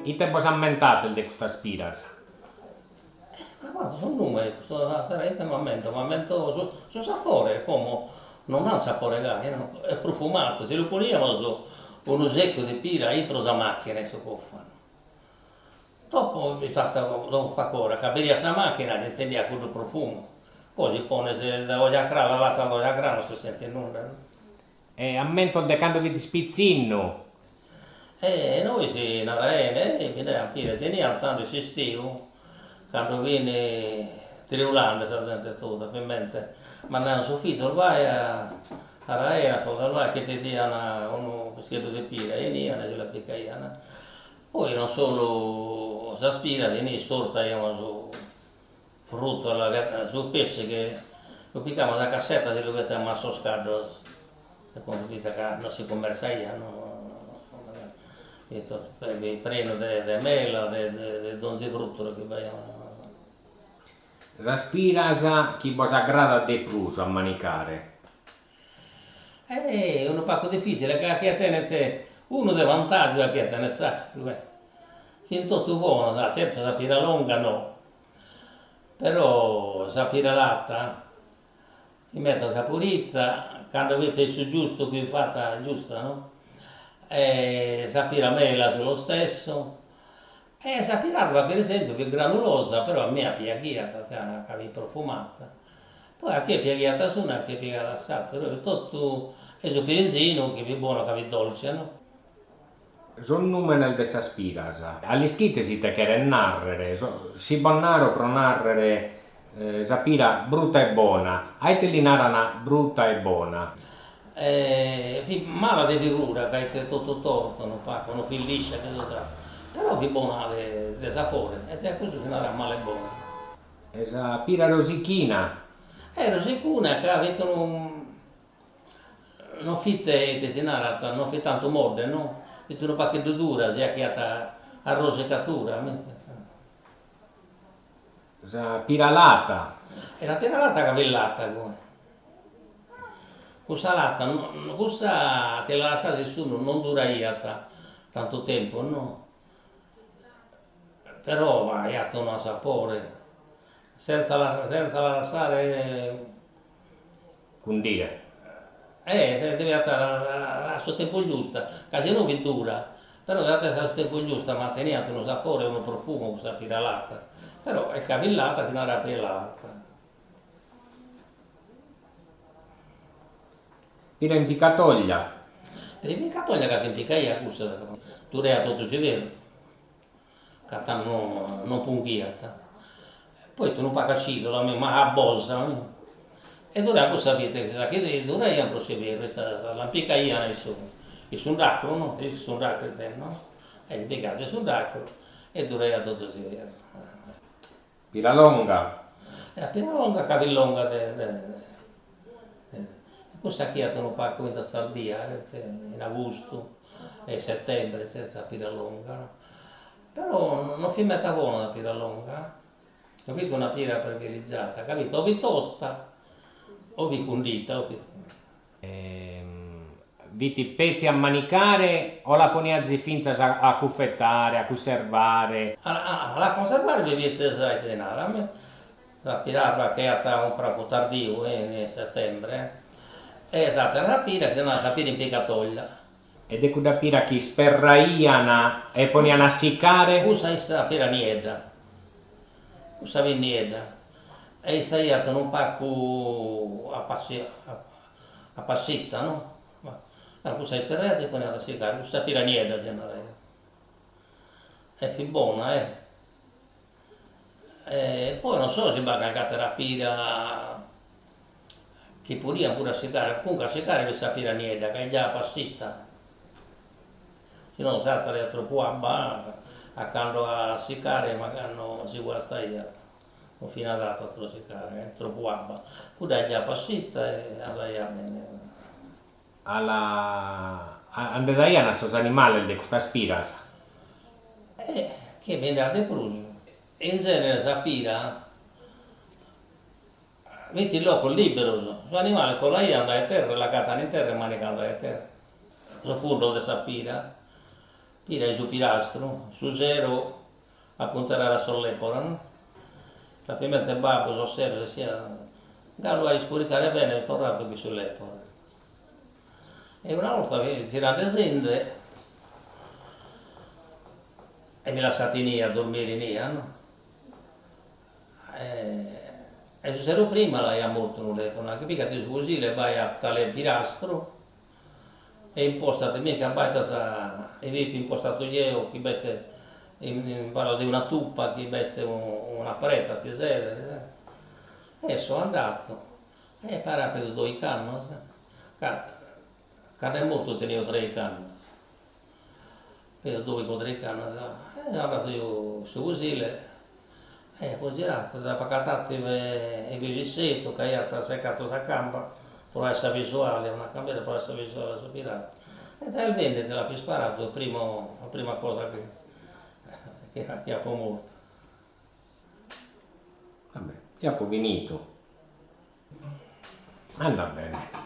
E te vos ammentato di questa spiras? Ma guarda, sono numeri, mi ammento su sapore, come non ha sapore no? È profumato, se lo poniamo su uno secco di pira entro la macchina e si può fare. Dopo mi fatta dopo poco ora, capire questa macchina che intendeva quello profumo. Poi si pone, se da voglia crala, la sa voglia crala, non si sente nulla. No? E ammento di quando vi spizzinno. E noi si naraene, e mi dai a pire, se ne tanto si stivo, quando viene triulando, si sente tutto, per mente, ma non so fiso, vai a raena, sono là che ti diano uno schieto di pire, e niente, che la piccaiana. Poi non solo si aspira, e ne sorta su frutto, sul pesce che lo piccavamo da cassetta, di lo che abbiamo messo scaldo, e quando che non si conversa no? Prendo de mela, de donzi fruttolo che abbiamo. La spiras chi vos aggrada di più a manicare? È un po' difficile, che a tenete uno dei vantaggi che a tenere sacro. Fin tutto buono, certo la pira lunga no, però la pira latta, si mette la purizza, quando avete il giusto qui fatta giusta, no? E la pira mela sullo stesso, e la pirarva per esempio che è granulosa, però a me è piagliata, che è profumata. Poi a chi è piagliata su, a chi è piagliata assata, tutto è su pirenzino che è buono, che è dolce, no? Son numeri di sa spiras. Alle schite si te che narrere, si può narrare pro narrare sa pira brutta e buona. Aite li narrana brutta e buona. Mala di figura, che è tutto torto, non fa, non fi liscia, che so sa. Però è buona di sapore, e così si narra male e buono. E sa pira rosichina. Ero sicura che non fitte si narra, non fi tanto morde, no? Che tu non pa che dura, sia che a rosecatura. Sa pira lata. E la peralata cavellata, questa lata, questa se la lasciate su non dura tanto tempo, no? Però ha un sapore, senza la lasciare, Condire. deve essere a suo tempo giusto, che se non vi dura, però deve essere a suo tempo giusto, ma tenete uno sapore, uno profumo, questa piralata, però è cavellata, se non era piralata. Pira impicatoglia. Per i miei che si impiccaia, tu rea tutto si vede, che non punghiata. Poi tu non paga citola, ma a bossa. E dopo sapete che dovrei procedere, questa la piccaia è su un racco, no? È su un racco, no? È impiegato su un racco e dovrei tutto si vede. Pira longa. Appena longa, capillonga, questa qui non pa comincia a star via, in agosto e settembre, la piralonga. No? Però non fi metta buona la piralonga, capito? Una pira privilegiata, capito? O vi tosta, o vi condita, o vi... Viti pezzi a manicare o la poniazzi finza a cuffettare, a conservare? La conservare vi viste sai denaro, la pirava che è un po' tardivo in settembre, e esatto, la pira che se no la pira impiegatoia. Ed è da pira chi sperraiana e poniana a siccare? Usa la pira nieda, usa nieda, e stai un pacco a passetta, no? Ma usa sperrata e poi a siccare, usa pira nieda se non è più buona, E poi non so se va a cagare la pira che pure a seccare, comunque a seccare questa pira nieda che è già passata. Se no salta è troppo a quando a seccare magari non si guasta non fino a data a seccare, è troppo abba. Pure è già passata e andai a bene. Ande daiana sos animali di questa spiras. Che viene a depruso. In genere la pira metti il loco libero, sono animali con la anda a terra, la catana in terra e manicando a terra. Lo fondo di sapira. Pira su pilastro, su zero a puntare sull'epora, no? Rapidamente il babbo so serio che sia gallo a scaricare bene e tornato qui sull'epora. E una volta che tirando sempre e mi lasciati lì a dormire lì, no? E se ero prima la ia molto non l'epora, anche perché così le vai a tale pilastro e impostate mica baita e vi impostato io che veste parlo di una tuppa che veste una preta ti sede e sono andato e para per 2 anni è molto tenevo 3 anni per 2 o 3 anni e sono andato io su Usile e poi girato da pacatati e vi visito che ha seccato la campa può essere visuale, una cambiata può essere visuale su pirata. E dal vendita l'ha più sparato, la prima cosa che ha molto. Vabbè, io ho finito. Anda bene.